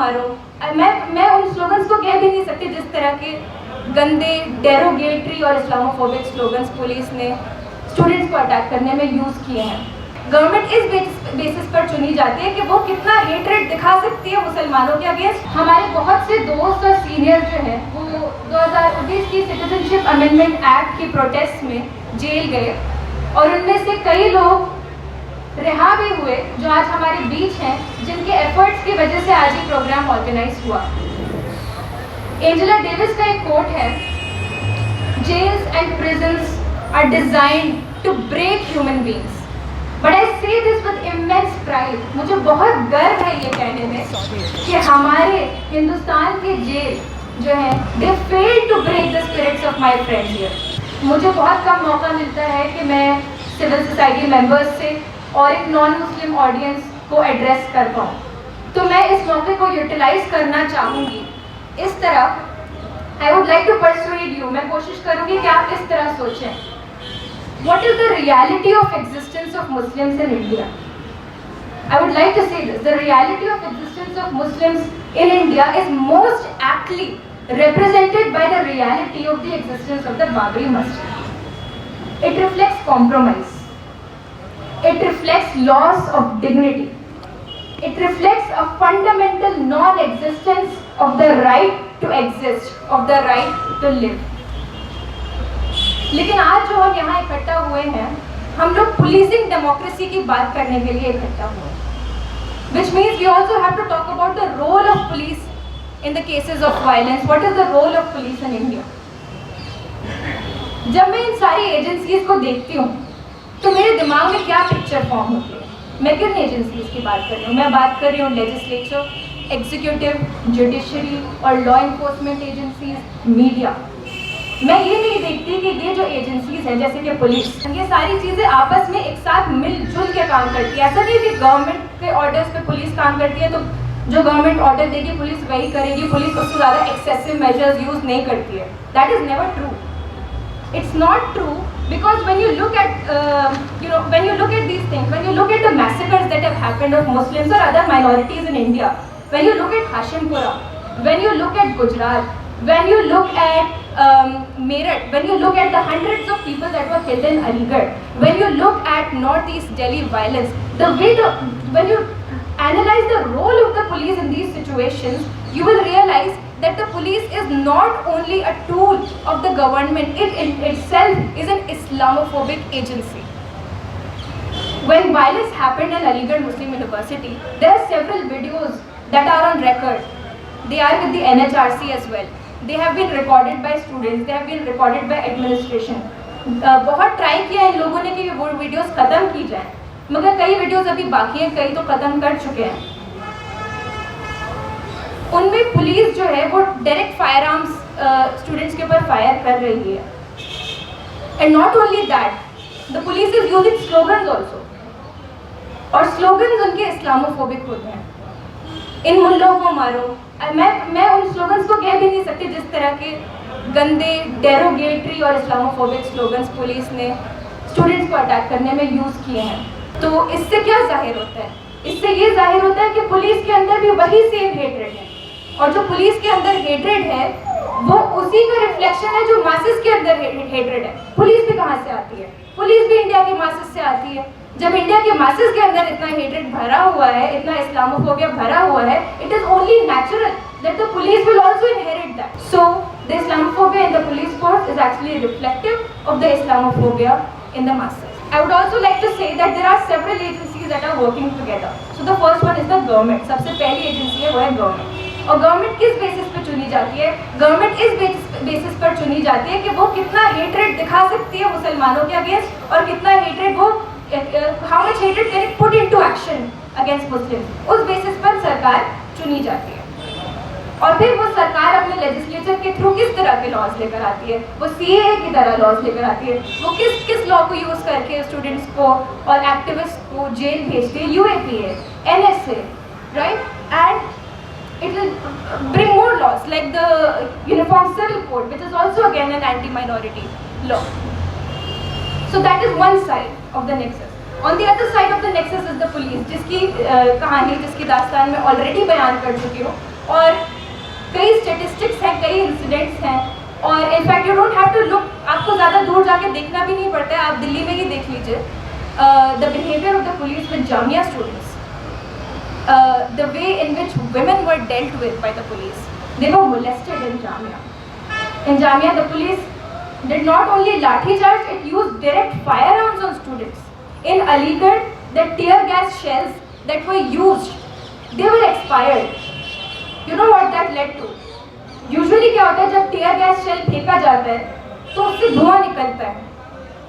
मारो। मैं उन स्लोगन्स को कह भी नहीं सकती जिस तरह के गंदे डेरोगेटरी और इस्लामोफोबिक स्लोगन्स पुलिस ने स्टूडेंट्स को अटैक करने में यूज़ किए हैं। गवर्नमेंट इस बेसिस पर चुनी जाती है कि वो कितना हेट्रेड दिखा सकती है मुसलमानों के अगेंस्ट। हमारे बहुत से दोस्त और सीनियर जो हैं वो 2019 की सिटीजनशिप अमेंडमेंट एक्ट की प्रोटेस्ट में जेल गए और उनमें से कई लोग रिहा भी हुए जो आज हमारे बीच हैं, जिनके एफर्ट्स की वजह से आज ये प्रोग्राम ऑर्गेनाइज हुआ। एंजेला डेविस का एक कोट है, jails and prisons are designed to break human beings but I say this with immense pride. मुझे बहुत गर्व है ये कहने में कि हमारे हिंदुस्तान के जेल जो है they fail to break the spirits of my friends here. मुझे बहुत कम मौका मिलता है कि मैं सिविल सोसाइटी मेंबर्स से और एक नॉन मुस्लिम ऑडियंस को एड्रेस कर पाऊँ, तो मैं इस मौके को यूटिलाइज करना चाहूँगी इस तरह। I would like to persuade you, मैं कोशिश करूँगी कि आप इस तरह सोचें। What is the reality of existence of Muslims in India? I would like to say this. The reality of existence of Muslims in India is most aptly represented by the reality of the existence of the Babri Masjid. It reflects compromise. It reflects loss of dignity. It reflects a fundamental non-existence of the right to exist, of the right to live. लेकिन आज जो हम यहाँ इकट्ठा हुए हैं, हम लोग पुलिसिंग डेमोक्रेसी की बात करने के लिए इकट्ठा हुए हैं, which means we also have to talk about the role of police in the cases of violence. What is the role of police in India? जब मैं इन सारी एजेंसीज को देखती हूँ तो मेरे दिमाग में क्या पिक्चर फॉर्म होती है? मैं किन एजेंसीज की बात कर रही हूँ? मैं बात कर रही हूँ लेजिस्लेचर, एग्जीक्यूटिव, जुडिशरी और लॉ इन्फोर्समेंट एजेंसीज, मीडिया। मैं ये नहीं देखती कि ये जो एजेंसीज हैं जैसे कि पुलिस, ये सारी चीज़ें आपस में एक साथ मिलजुल के काम करती है। ऐसा नहीं कि गवर्नमेंट के ऑर्डर्स पे पुलिस काम करती है तो जो गवर्नमेंट ऑर्डर देगी पुलिस वही करेगी, पुलिस उससे ज़्यादा एक्सेसिव मेजर्स यूज़ नहीं करती है। That is never true. It's not true because when you look at when you look at these things, when you look at the massacres that have happened of Muslims or other minorities in India, when you look at Hashimpura, when you look at Gujarat, when you look at Meerut, when you look at the hundreds of people that were killed in Aligarh, when you look at Northeast Delhi violence, when you analyze the role of the police in these situations, you will realize that the police is not only a tool of the government, it in itself is an Islamophobic agency. When violence happened in Aligarh Muslim University, there are several videos that are on record. They are with the NHRC as well. They have been recorded by students, they have been recorded by administration. बहुत try किया इन लोगों ने कि वो videos ख़त्म की जाए, मगर कई वीडियोस अभी बाकी हैं, कई तो ख़त्म कर चुके हैं। उनमें पुलिस जो है वो डायरेक्ट फायर आर्म्स स्टूडेंट्स के ऊपर फायर कर रही है। And not only that, the police is using slogans also, और स्लोगन्स उनके इस्लामोफोबिक होते हैं। इन मुल्लों को मारो। मैं उन स्लोगन्स को कह भी नहीं सकती जिस तरह के गंदे डेरोगेटरी और इस्लामोफोबिक स्लोगन्स पुलिस ने स्टूडेंट्स को अटैक करने में यूज़ किए हैं। तो इससे क्या जाहिर होता है? इससे ये जाहिर होता है कि पुलिस के अंदर भी वही सेम हेट्रेड है, और जो पुलिस के अंदर हेट्रेड है वो उसी का रिफ्लेक्शन है जो मासेस के अंदर हेट्रेड है। पुलिस भी कहाँ से आती है? पुलिस भी इंडिया के मासेस से आती है। जब इंडिया के मासेस के अंदर इतना हेट्रेड भरा हुआ है, इतना इस्लामोफोबिया भरा हुआ है, it is only natural that the police will also inherit that. So the Islamophobia in the police force is actually reflective of the Islamophobia in the masses. I would also like to say that there are several agencies that are working together. So the first one is the government. सबसे पहली agency है वो है government. और government किस basis पे चुनी जाती है? गवर्नमेंट इस बेसिस पर चुनी जाती है कि वो कितना हेट्रेड दिखा सकती है मुसलमानों के अगेंस्ट, और कितना हेट्रेड वो how much hatred can it put into action against Muslims. उस बेसिस पर सरकार चुनी जाती है, और फिर वो सरकार अपने लेजिस्लेचर के थ्रू किस तरह के लॉज लेकर आती है, वो सीएए की तरह लॉज लेकर आती है, वो किस लॉ को यूज़ करके स्टूडेंट्स को और एक्टिविस्ट को जेल भेजती है, UAPA, NSA, right? And it will bring more laws like the Uniform Civil Code, which is also again an anti-minority law. So that is one side of the nexus. On the other side of the nexus is the police, जिसकी कहानी, जिसकी दास्तान मैं already बयान कर चुकी हूँ। और कई स्टेटिस्टिक्स हैं, कई इंसिडेंट्स हैं, और in fact you don't have to look, आपको ज़्यादा दूर जाके देखना भी नहीं पड़ता है, आप दिल्ली में ही देख लीजिए the behaviour of the police with Jamia students, the way in which women were dealt with by the police. They were molested in Jamia. In Jamia, the police did not only lathi charge, it used direct firearms on students. In Aligarh, the tear gas shells that were used, they were expired. You know what that led to? Usually क्या होता है, जब tear gas shell फेंका जाता है तो उससे धुआं निकलता है,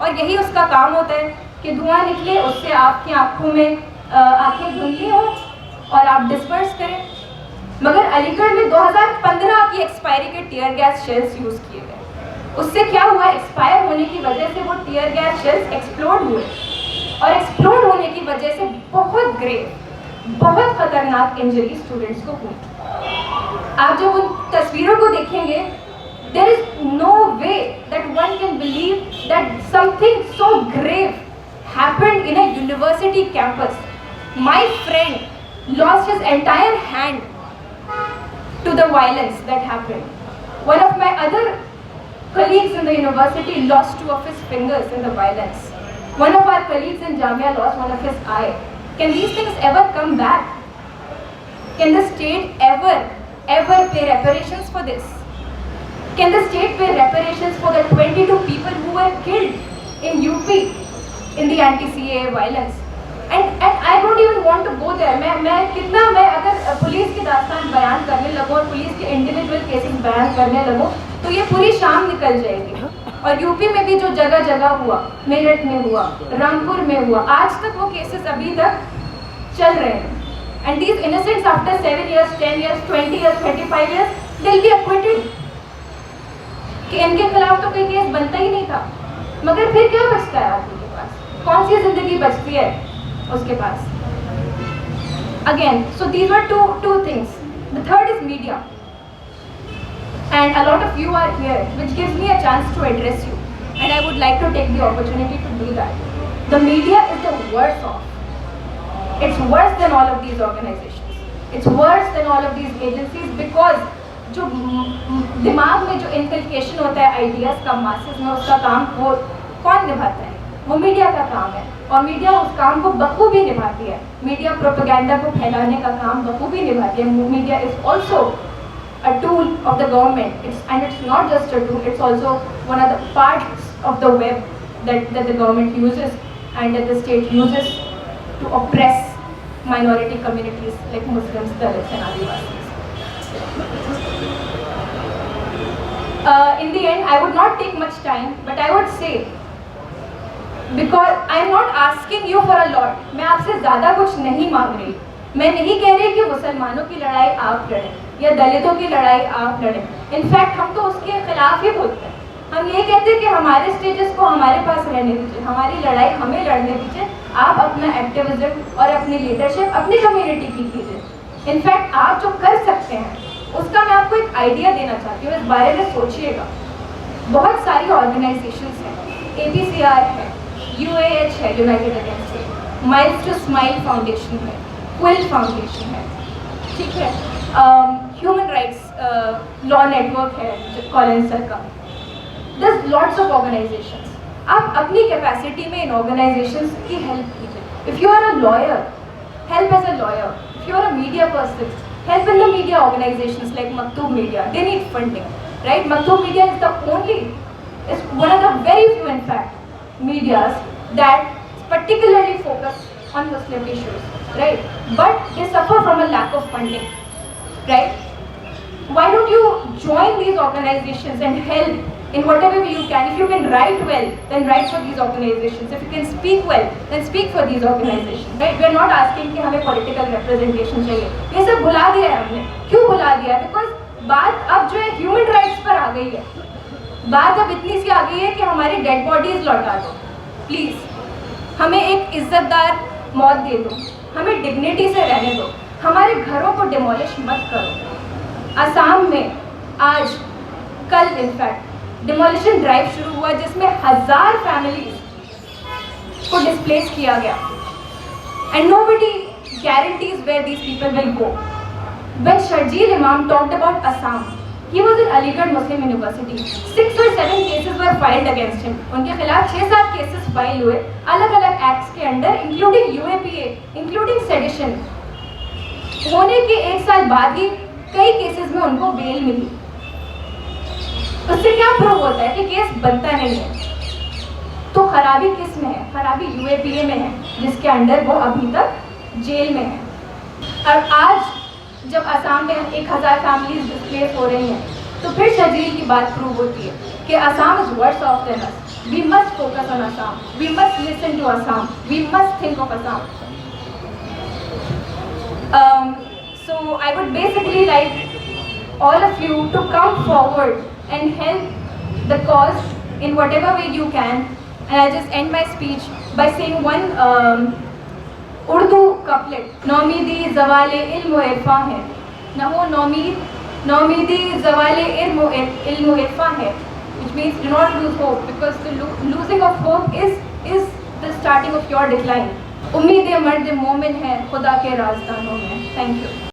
और यही उसका काम होता है कि धुआं निकले, उससे आपकी आंखों में आंखें धुंधली हो और आप डिस्पर्स करें। मगर अलीगढ़ में 2015 की एक्सपायरी के टीयर गैस शेल्स यूज़ किए गए। उससे क्या हुआ, एक्सपायर होने की वजह से वो टीयर गैस शेल्स एक्सप्लोड हुए, और एक्सप्लोड होने की वजह से बहुत ग्रेव, बहुत खतरनाक इंजरी स्टूडेंट्स को हुई। आप जब उन तस्वीरों को देखेंगे, there is no way that one can believe that something so grave happened in a university campus. My friend lost his entire hand to the violence that happened. One of my other colleagues in the university lost 2 of his fingers in the violence. One of our colleagues in Jamia lost one of his eye. Can these things ever come back? Can the state ever pay reparations for this? Can the state pay reparations for the 22 people who were killed in UP in the anti-CAA violence? And I don't even want to go there. मैं अगर police की दास्तान बयान करने लगूँ और police के individual cases बयान करने लगूँ तो ये पूरी शाम निकल जाएगी। और यूपी में भी जो जगह जगह हुआ, मेरठ में हुआ, रामपुर में हुआ, आज तक वो केसेस अभी तक चल रहे हैं। And these innocents after 7 years, 10 years, 20 years, 25 years, they'll be acquitted. कि इनके खिलाफ तो कोई केस बनता ही नहीं था, मगर फिर क्या बचता है आदमी के पास? कौन सी जिंदगी बचती है उसके पास? Again, so these were two things. The third is media, and a lot of you are here, which gives me a chance to address you, and I would like to take the opportunity to do that. The media is the worst of. It's worse than all of these organizations. It's worse than all of these agencies because जो दिमाग में जो इनकल्केशन होता है ideas का masses में, उसका काम वो कौन निभाता है? वो मीडिया का काम है, और मीडिया उस काम को बखूबी निभाती है। मीडिया प्रोपेगेंडा को फैलाने का काम बखूबी निभाती है। Media is also a tool of the government, and it's not just a tool, it's also one of the parts of the web that the government uses and that the state uses to oppress minority communities like Muslims, Dalits and Adivasis. In the end, I would not take much time, but I would say, because I am not asking you for a lot, मैं आपसे ज़्यादा कुछ नहीं मांग रही। मैं नहीं कह रही कि मुसलमानों की लड़ाई आप लड़ें या दलितों की लड़ाई आप लड़ें। इनफैक्ट हम तो उसके खिलाफ ही बोलते हैं। हम ये कहते हैं कि हमारे स्टेजेस को हमारे पास रहने दीजिए, हमारी लड़ाई हमें लड़ने दीजिए, आप अपना एक्टिविज्म और अपनी लीडरशिप अपनी कम्युनिटी की कीजिए। इनफैक्ट आप जो कर सकते हैं उसका मैं आपको एक आइडिया देना चाहती हूँ, इस बारे में सोचिएगा। बहुत सारी ऑर्गेनाइजेशंस हैं, APCR है, UAH है, United Against, Miles to Smile Foundation है, क्विल फाउंडेशन है, ठीक है, ह्यूमन राइट्स लॉ नेटवर्क है कॉलिंस सर का। There's lots of organizations. आप अपनी कैपेसिटी में इन ऑर्गेनाइजेशंस की हेल्प कीजिए। If you are a lawyer, help as a lawyer. If you are a media person, help in the media organizations like Maktub Media. They need funding, right? Maktub Media is the only, is one of the very few, in fact, medias that particularly focus on Muslim issues, right? But they suffer from a lack of funding, right? Why don't you join these organizations and help in whatever way you can? If you can write well, then write for these organizations. If you can speak well, then speak for these organizations, right? We are not asking कि हमें political representation चाहिए। ये सब भुला दिया है हमने। क्यों भुला दिया? Because बात अब जो है human rights पर आ गई है। बात अब इतनी सी आ गई है कि हमारी dead bodies लौटा दो, please। हमें एक इज्जतदार मौत दे दो, हमें dignity से रहने दो, हमारे घरों को demolish मत करो। असम में आज कल इनफैक्ट डिमोलिशन ड्राइव शुरू हुआ जिसमें 1000 फैमिलीज को डिस्प्लेस किया गया, and nobody guarantees where these people will go. When Sharjeel Imam talked about Assam, he was in Aligarh Muslim University. 6 or 7 cases were filed against him. उनके खिलाफ 6-7 cases file हुए अलग अलग एक्ट्स के under, including UAPA, including sedition. होने के 1 साल बाद ही कई केसेस में उनको बेल मिली. उससे क्या प्रूव होता है कि केस बनता नहीं है. तो खराबी किस में है? खराबी UAPA में है, जिसके अंडर वो अभी तक जेल में है. और आज जब असम में 1000 फैमिलीज डिस्प्लेस हो रही हैं, तो फिर शर्जील की बात प्रूव होती है कि Assam is worse off than us. We must focus on Assam, we must listen to Assam, we must think of Assam. So I would basically like all of you to come forward and help the cause in whatever way you can. And I'll just end my speech by saying one Urdu couplet. नौमीदी ज़वाले इल्म इरफा है, नहो नौमीदी ज़वाले इल्म इरफा है, which means do not lose hope, because the losing of hope is the starting of your decline. उम्मीद मर्द मोमिन है खुदा के राज़दानों में. Thank you.